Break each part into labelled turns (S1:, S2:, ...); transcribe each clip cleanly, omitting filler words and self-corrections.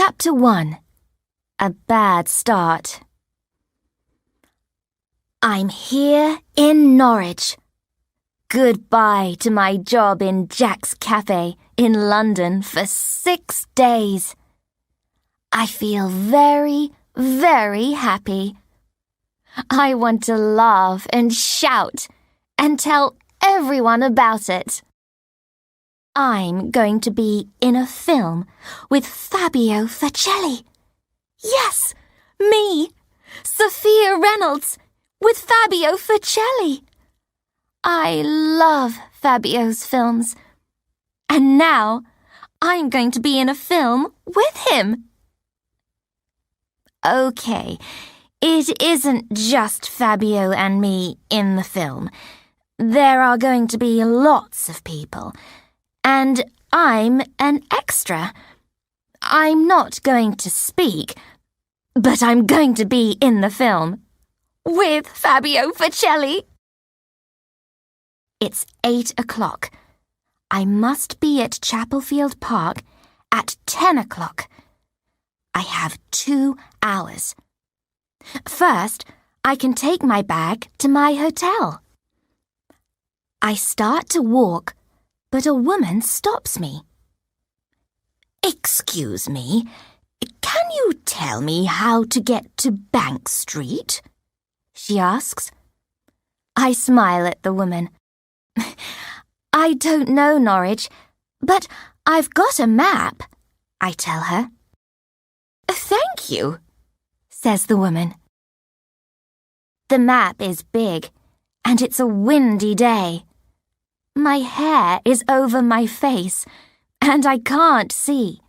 S1: Chapter 1. A Bad Start. I'm here in Norwich. Goodbye to my job in Jack's Cafe in London for 6 days. I feel very, very happy. I want to laugh and shout and tell everyone about it. I'm going to be in a film with Fabio Facelli. Yes, me, Sophia Reynolds, with Fabio Facelli. I love Fabio's films. And now I'm going to be in a film with him. Okay, it isn't just Fabio and me in the film. There are going to be lots of people. And I'm an extra. I'm not going to speak, but I'm going to be in the film with Fabio Facelli. It's 8 o'clock. I must be at Chapelfield Park at 10 o'clock. I have 2 hours. First, I can take my bag to my hotel. I start to walk, but a woman stops me. Excuse me, can you tell me how to get to Bank Street? She asks. I smile at the woman. I don't know Norwich, but I've got a map, I tell her. Thank you, says the woman. The map is big, and it's a windy day. My hair is over my face, and I can't see.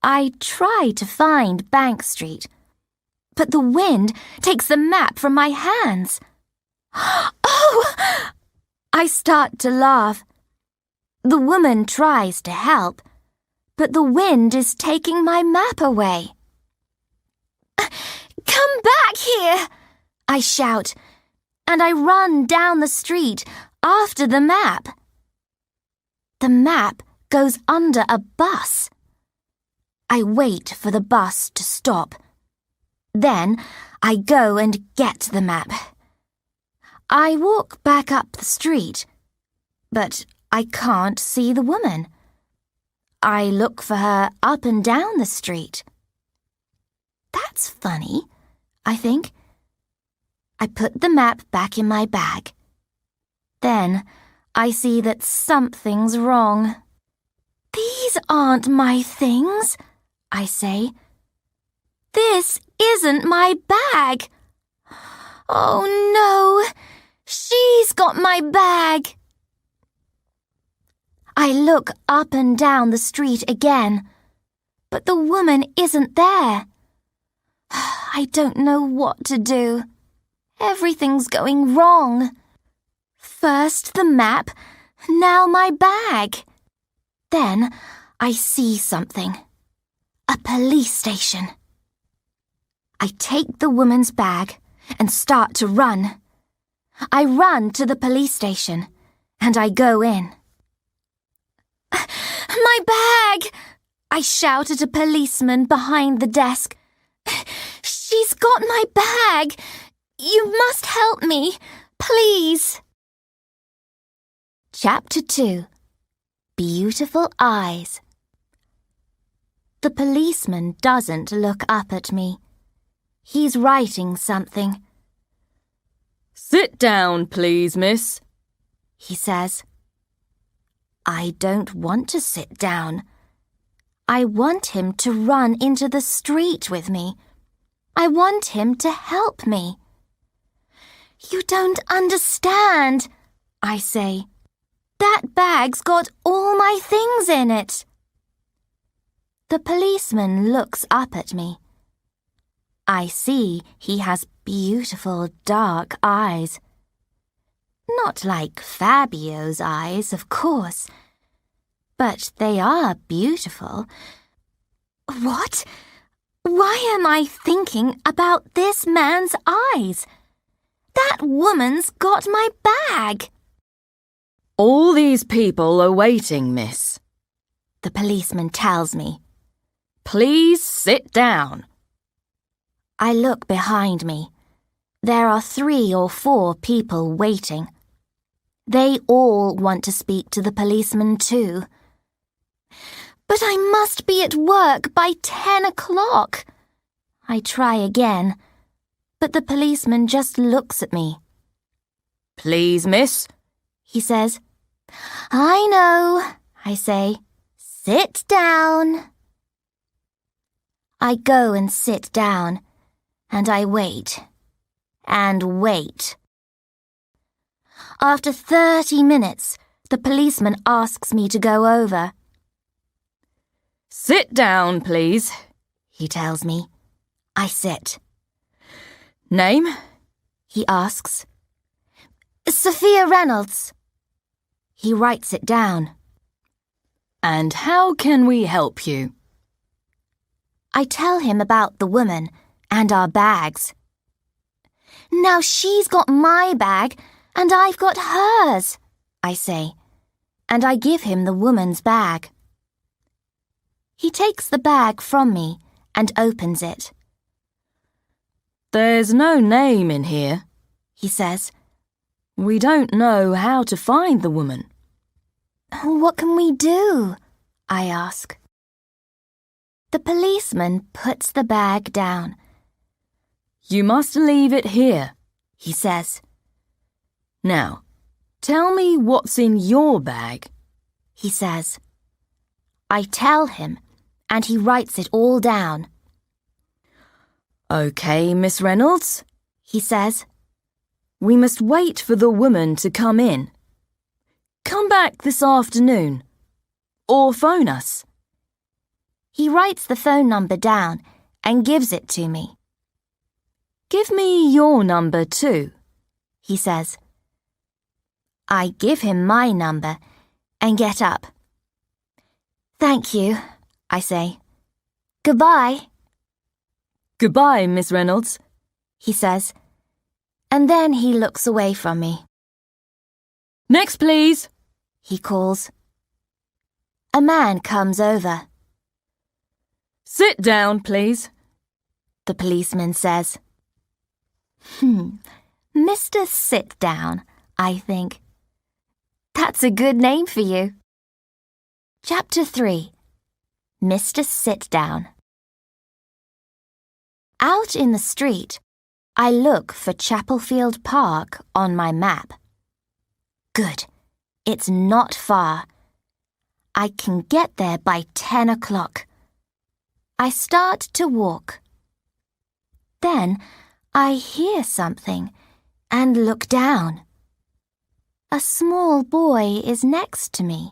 S1: I try to find Bank Street, but the wind takes the map from my hands. Oh! I start to laugh. The woman tries to help, but the wind is taking my map away. Come back here! I shout, and I run down the street after the map. The map goes under a bus. I wait for the bus to stop. Then I go and get the map. I walk back up the street, but I can't see the woman. I look for her up and down the street. That's funny, I think. I put the map back in my bag. Then I see that something's wrong. These aren't my things, I say. This isn't my bag. Oh no, she's got my bag. I look up and down the street again, but the woman isn't there. I don't know what to do. Everything's going wrong. First the map, now my bag. Then I see something. A police station. I take the woman's bag and start to run. I run to the police station and I go in. My bag! I shout at a policeman behind the desk. She's got my bag! You must help me, please. Chapter 2. Beautiful Eyes. The policeman doesn't look up at me. He's writing something.
S2: Sit down, please, miss,
S1: he says. I don't want to sit down. I want him to run into the street with me. I want him to help me. You don't understand, I say. That bag's got all my things in it. The policeman looks up at me. I see he has beautiful dark eyes. Not like Fabio's eyes, of course, but they are beautiful. What? Why am I thinking about this man's eyes? That woman's got my bag.
S2: All these people are waiting, miss,
S1: the policeman tells me.
S2: Please sit down.
S1: I look behind me. There are 3 or 4 people waiting. They all want to speak to the policeman too. But I must be at work by 10 o'clock. I try again, but the policeman just looks at me.
S2: Please, miss,
S1: he says. I know, I say. Sit down. I go and sit down, and I wait, and wait. After 30 minutes, the policeman asks me to go over.
S2: Sit down, please,
S1: he tells me. I sit.
S2: Name?
S1: He asks. Sophia Reynolds. He writes it down.
S2: And how can we help you?
S1: I tell him about the woman and our bags. Now she's got my bag and I've got hers, I say, and I give him the woman's bag. He takes the bag from me and opens it.
S2: There's no name in here,
S1: he says.
S2: We don't know how to find the woman.
S1: What can we do? I ask. The policeman puts the bag down.
S2: You must leave it here,
S1: he says.
S2: Now, tell me what's in your bag,
S1: he says. I tell him, and he writes it all down.
S2: Okay, Miss Reynolds,
S1: he says.
S2: We must wait for the woman to come in. Come back this afternoon, or phone us.
S1: He writes the phone number down and gives it to me.
S2: Give me your number too,
S1: he says. I give him my number and get up. Thank you, I say. Goodbye.
S2: Goodbye, Miss Reynolds,
S1: he says, and then he looks away from me.
S2: Next, please,
S1: he calls. A man comes over.
S2: Sit down, please,
S1: the policeman says. Mr. Sit Down, I think. That's a good name for you. Chapter 3. Mr. Sit Down. Out in the street, I look for Chapelfield Park on my map. Good. It's not far. I can get there by 10 o'clock. I start to walk. Then I hear something and look down. A small boy is next to me.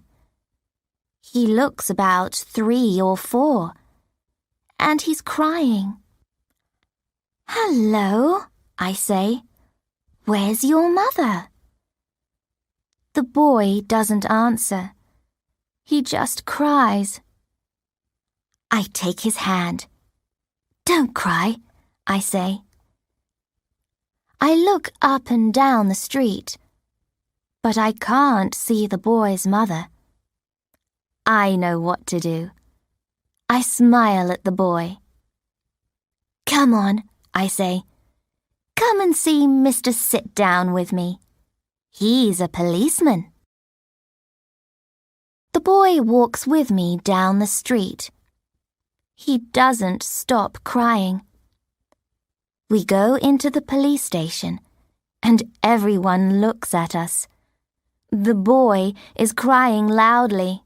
S1: He looks about 3 or 4, and he's crying. Hello, I say. Where's your mother? The boy doesn't answer. He just cries. I take his hand. Don't cry, I say. I look up and down the street, but I can't see the boy's mother. I know what to do. I smile at the boy. Come on, I say. Come and see Mr. Sit Down with me. He's a policeman. The boy walks with me down the street. He doesn't stop crying. We go into the police station, and everyone looks at us. The boy is crying loudly.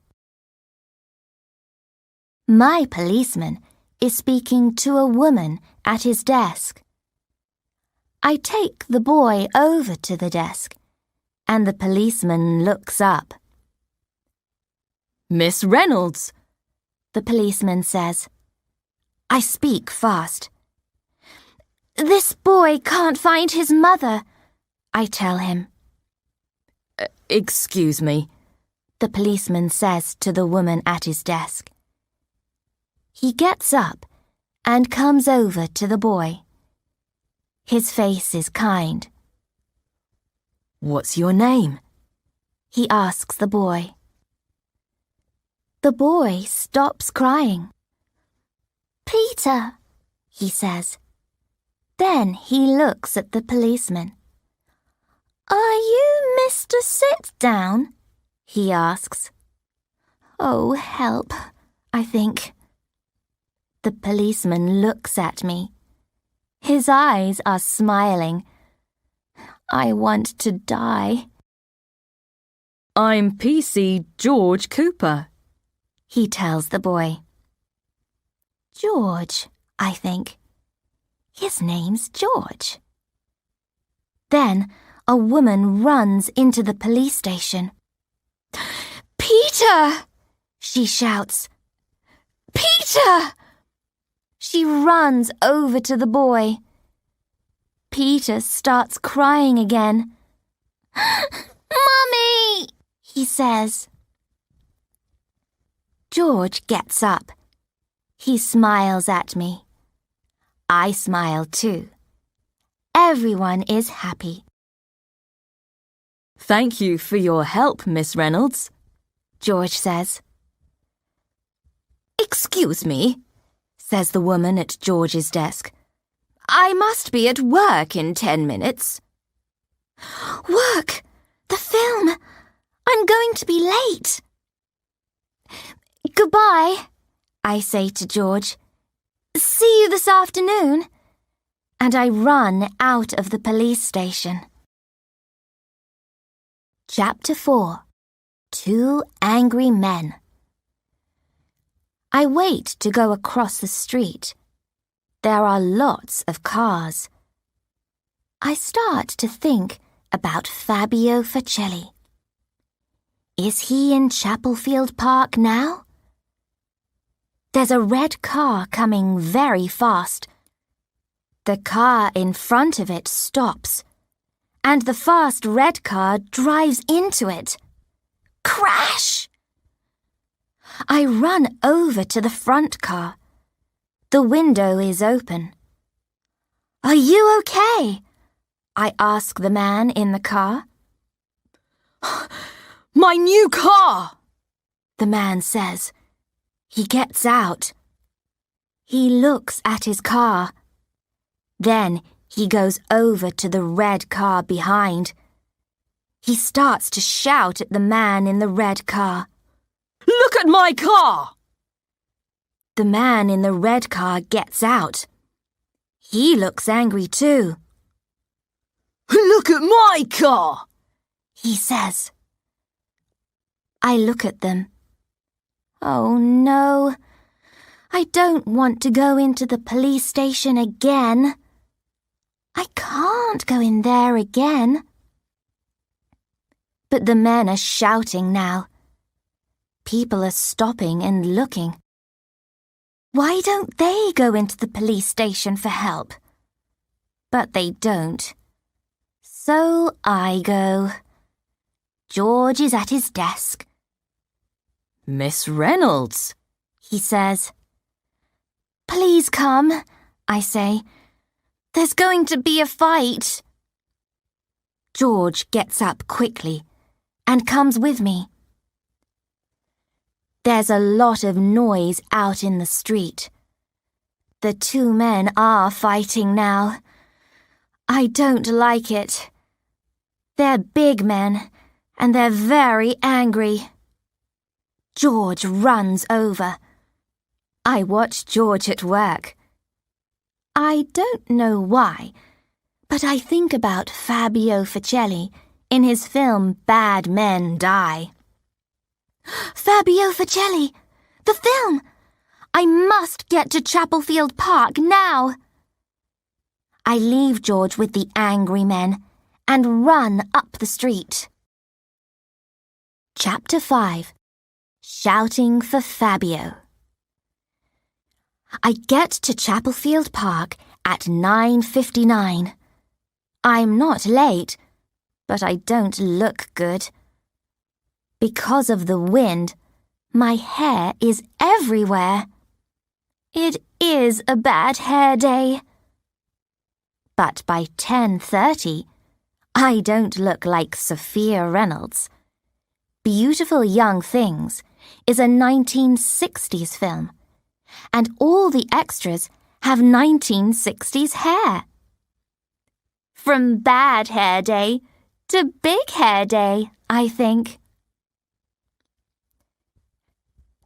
S1: My policeman is speaking to a woman at his desk. I take the boy over to the desk, and the policeman looks up.
S2: Miss Reynolds,
S1: the policeman says. I speak fast. This boy can't find his mother, I tell him.
S2: Excuse me,
S1: the policeman says to the woman at his desk. He gets up and comes over to the boy. His face is kind.
S2: What's your name?
S1: He asks the boy. The boy stops crying. Peter, he says. Then he looks at the policeman. Are you Mr. Sit-Down? He asks. Oh, help, I think. The policeman looks at me. His eyes are smiling. I want to die.
S2: I'm PC George Cooper,
S1: he tells the boy. George, I think. His name's George. Then a woman runs into the police station. Peter! She shouts. Peter! She runs over to the boy. Peter starts crying again. Mummy! He says. George gets up. He smiles at me. I smile too. Everyone is happy.
S2: Thank you for your help, Miss Reynolds,
S1: George says.
S2: Excuse me, says the woman at George's desk. I must be at work in 10 minutes.
S1: Work! The film! I'm going to be late. Goodbye, I say to George. See you this afternoon. And I run out of the police station. Chapter 4. 2 Angry Men. I wait to go across the street. There are lots of cars. I start to think about Fabio Facelli. Is he in Chapelfield Park now? There's a red car coming very fast. The car in front of it stops, and the fast red car drives into it. Crash! I run over to the front car. The window is open. Are you okay? I ask the man in the car.
S2: My new car!
S1: The man says. He gets out. He looks at his car. Then he goes over to the red car behind. He starts to shout at the man in the red car.
S2: Look at my car!
S1: The man in the red car gets out. He looks angry too.
S2: Look at my car!
S1: He says. I look at them. Oh no, I don't want to go into the police station again. I can't go in there again. But the men are shouting now. People are stopping and looking. Why don't they go into the police station for help? But they don't. So I go. George is at his desk.
S2: Miss Reynolds,
S1: he says. Please come, I say. There's going to be a fight. George gets up quickly and comes with me. There's a lot of noise out in the street. The 2 men are fighting now. I don't like it. They're big men, and they're very angry. George runs over. I watch George at work. I don't know why, but I think about Fabio Facelli in his film Bad Men Die. Fabio Facelli! The film! I must get to Chapelfield Park now! I leave George with the angry men and run up the street. Chapter 5. Shouting for Fabio. I get to Chapelfield Park at 9:59. I'm not late, but I don't look good. Because of the wind, my hair is everywhere. It is a bad hair day. But by 10:30, I don't look like Sophia Reynolds. Beautiful Young Things is a 1960s film, and all the extras have 1960s hair. From bad hair day to big hair day, I think.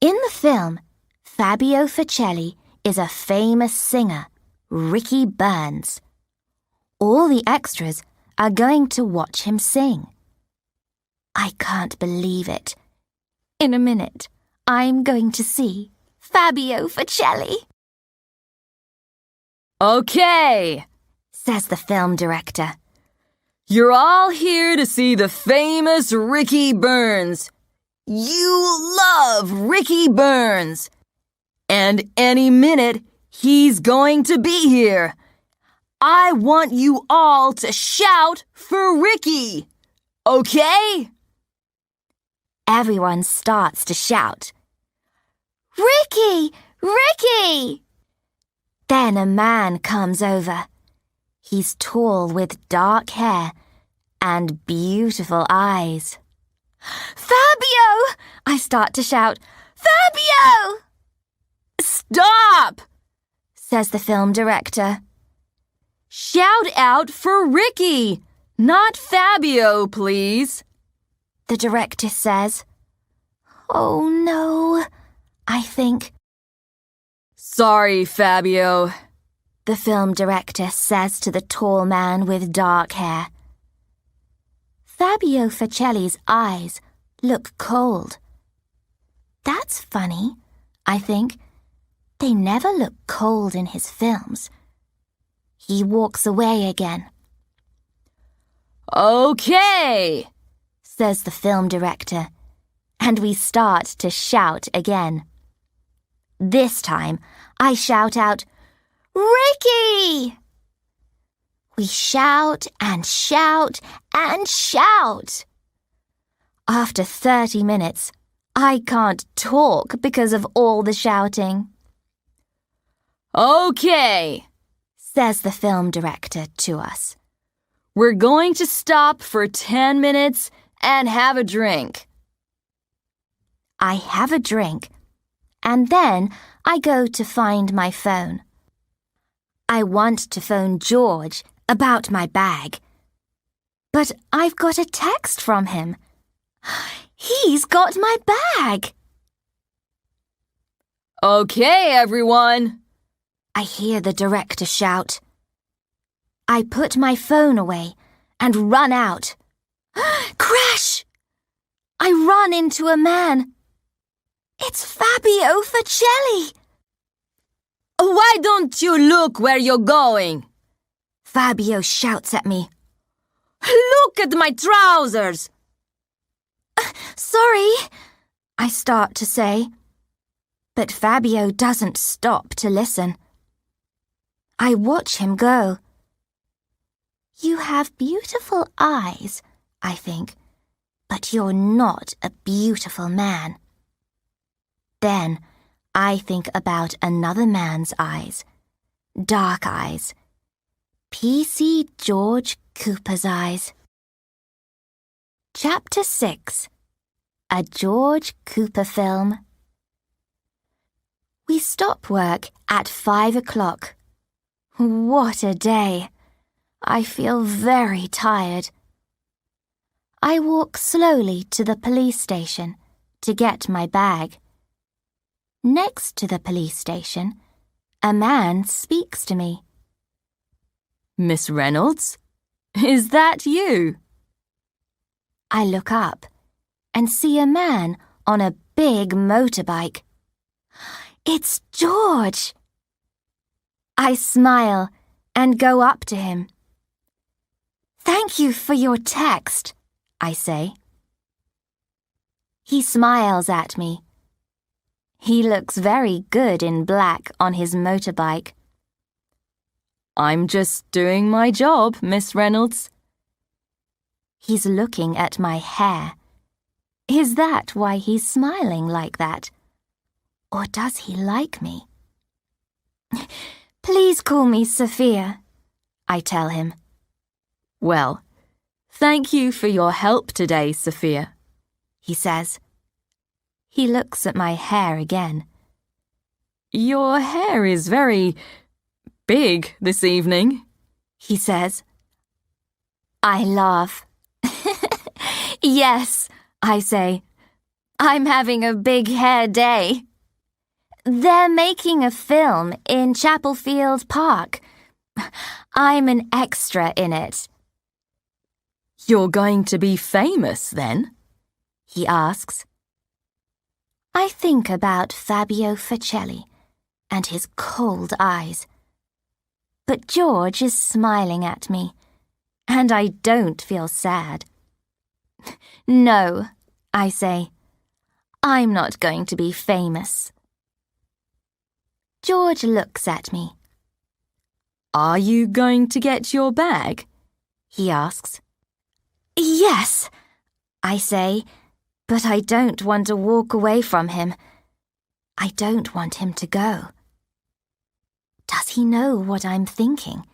S1: In the film, Fabio Facelli is a famous singer, Ricky Burns. All the extras are going to watch him sing. I can't believe it. In a minute, I'm going to see Fabio Facelli.
S2: Okay,
S1: says the film director.
S2: You're all here to see the famous Ricky Burns. You love Ricky Burns. And any minute, he's going to be here. I want you all to shout for Ricky. Okay?
S1: Everyone starts to shout, "Ricky! Ricky!" Then a man comes over. He's tall with dark hair and beautiful eyes. "Fabio!" I start to shout. "Fabio!"
S2: Stop!
S1: says the film director.
S2: Shout out for Ricky, not Fabio, please.
S1: The director says. Oh no, I think.
S2: Sorry, Fabio,
S1: the film director says to the tall man with dark hair. Fabio Facelli's eyes look cold. That's funny, I think. They never look cold in his films. He walks away again.
S2: Okay,
S1: says the film director, and we start to shout again. This time, I shout out, "Ricky!" We shout and shout and shout. After 30 minutes, I can't talk because of all the shouting.
S2: Okay,
S1: says the film director to us.
S2: We're going to stop for 10 minutes and have a drink.
S1: I have a drink, and then I go to find my phone. I want to phone George about my bag. But I've got a text from him. He's got my bag.
S2: Okay, everyone,
S1: I hear the director shout. I put my phone away and run out. Crash! I run into a man. It's Fabio Facelli.
S2: Why don't you look where you're going?
S1: Fabio shouts at me.
S2: Look at my trousers.
S1: Sorry, I start to say. But Fabio doesn't stop to listen. I watch him go. You have beautiful eyes, I think, but you're not a beautiful man. Then I think about another man's eyes, dark eyes, P.C. George Cooper's eyes. Chapter 6. A George Cooper Film. We stop work at 5 o'clock. What a day! I feel very tired. I walk slowly to the police station to get my bag. Next to the police station, a man speaks to me.
S2: Miss Reynolds, is that you?
S1: I look up and see a man on a big motorbike. It's George! I smile and go up to him. Thank you for your text, I say. He smiles at me. He looks very good in black on his motorbike.
S2: I'm just doing my job, Miss Reynolds.
S1: He's looking at my hair. Is that why he's smiling like that? Or does he like me? Please call me Sophia, I tell him.
S2: Well, thank you for your help today, Sophia,
S1: he says. He looks at my hair again.
S2: Your hair is very big this evening, he says.
S1: I laugh. Yes, I say. I'm having a big hair day. They're making a film in Chapelfield Park. I'm an extra in it.
S2: You're going to be famous then? He asks.
S1: I think about Fabio Facelli and his cold eyes. But George is smiling at me, and I don't feel sad. No, I say. I'm not going to be famous. George looks at me.
S2: Are you going to get your bag? He asks.
S1: Yes, I say, but I don't want to walk away from him. I don't want him to go. Does he know what I'm thinking?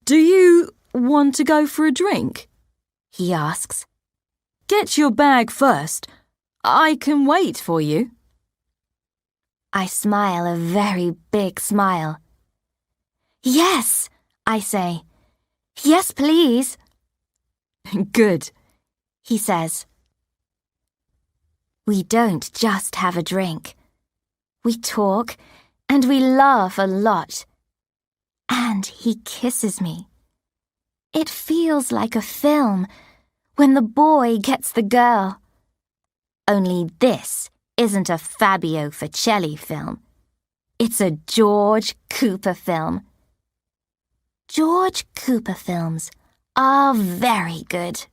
S2: Do you want to go for a drink? He asks. Get your bag first. I can wait for you.
S1: I smile a very big smile. Yes, I say. Yes, please.
S2: Good,
S1: he says. We don't just have a drink. We talk and we laugh a lot. And he kisses me. It feels like a film when the boy gets the girl. Only this isn't a Fabio Facelli film. It's a George Cooper film. George Cooper films are very good.